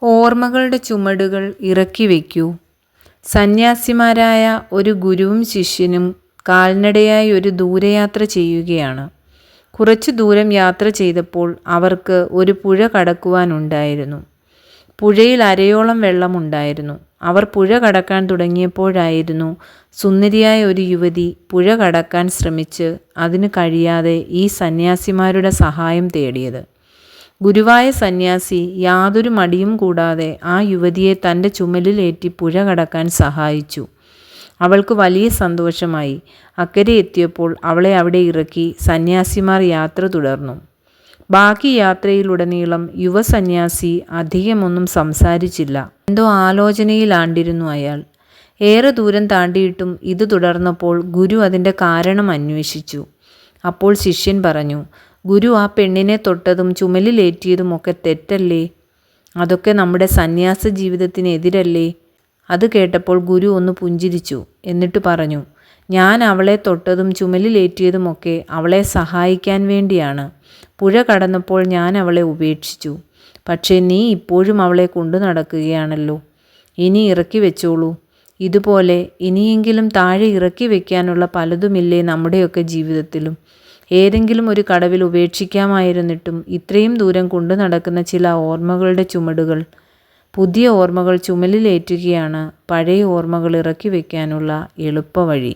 ഓർമ്മകളുടെ ചുമടുകൾ ഇറക്കി വയ്ക്കൂ. സന്യാസിമാരായ ഒരു ഗുരുവും ശിഷ്യനും കാൽനടയായി ഒരു ദൂരയാത്ര ചെയ്യുകയാണ്. കുറച്ചു ദൂരം യാത്ര ചെയ്തപ്പോൾ അവർക്ക് ഒരു പുഴ കടക്കുവാനുണ്ടായിരുന്നു. പുഴയിൽ അരയോളം വെള്ളമുണ്ടായിരുന്നു. അവർ പുഴ കടക്കാൻ തുടങ്ങിയപ്പോഴായിരുന്നു സുന്ദരിയായ ഒരു യുവതി പുഴ കടക്കാൻ ശ്രമിച്ച് അതിന് കഴിയാതെ ഈ സന്യാസിമാരുടെ സഹായം തേടിയത്. ഗുരുവായ സന്യാസി യാതൊരു മടിയും കൂടാതെ ആ യുവതിയെ തൻ്റെ ചുമലിലേറ്റി പുഴ കടക്കാൻ സഹായിച്ചു. അവൾക്ക് വലിയ സന്തോഷമായി. അക്കരെ എത്തിയപ്പോൾ അവളെ അവിടെ ഇറക്കി സന്യാസിമാർ യാത്ര തുടർന്നു. ബാക്കി യാത്രയിലുടനീളം യുവസന്യാസി അധികമൊന്നും സംസാരിച്ചില്ല. എന്തോ ആലോചനയിലാണ്ടിരുന്നു അയാൾ. ഏറെ ദൂരം താണ്ടിയിട്ടും ഇത് തുടർന്നപ്പോൾ ഗുരു അതിൻ്റെ കാരണം അന്വേഷിച്ചു. അപ്പോൾ ശിഷ്യൻ പറഞ്ഞു, ഗുരു, ആ പെണ്ണിനെ തൊട്ടതും ചുമലിലേറ്റിയതുമൊക്കെ തെറ്റല്ലേ? അതൊക്കെ നമ്മുടെ സന്യാസ ജീവിതത്തിന് എതിരല്ലേ? അത് കേട്ടപ്പോൾ ഗുരു ഒന്ന് പുഞ്ചിരിച്ചു. എന്നിട്ട് പറഞ്ഞു, ഞാൻ അവളെ തൊട്ടതും ചുമലിലേറ്റിയതുമൊക്കെ അവളെ സഹായിക്കാൻ വേണ്ടിയാണ്. പുഴ കടന്നപ്പോൾ ഞാൻ അവളെ ഉപേക്ഷിച്ചു. പക്ഷേ നീ ഇപ്പോഴും അവളെ കൊണ്ടു നടക്കുകയാണല്ലോ. ഇനി ഇറക്കി വെച്ചോളൂ. ഇതുപോലെ ഇനിയെങ്കിലും താഴെ ഇറക്കി വയ്ക്കാനുള്ള പലതുമില്ലേ നമ്മുടെയൊക്കെ ജീവിതത്തിലും? ഏതെങ്കിലും ഒരു കടവിൽ ഉപേക്ഷിക്കാമായിരുന്നിട്ടും ഇത്രയും ദൂരം കൊണ്ടു നടക്കുന്ന ചില ഓർമ്മകളുടെ ചുമടുകൾ. പുതിയ ഓർമ്മകൾ ചുമലിലേറ്റുകയാണ് പഴയ ഓർമ്മകൾ ഇറക്കി വയ്ക്കാനുള്ള എളുപ്പവഴി.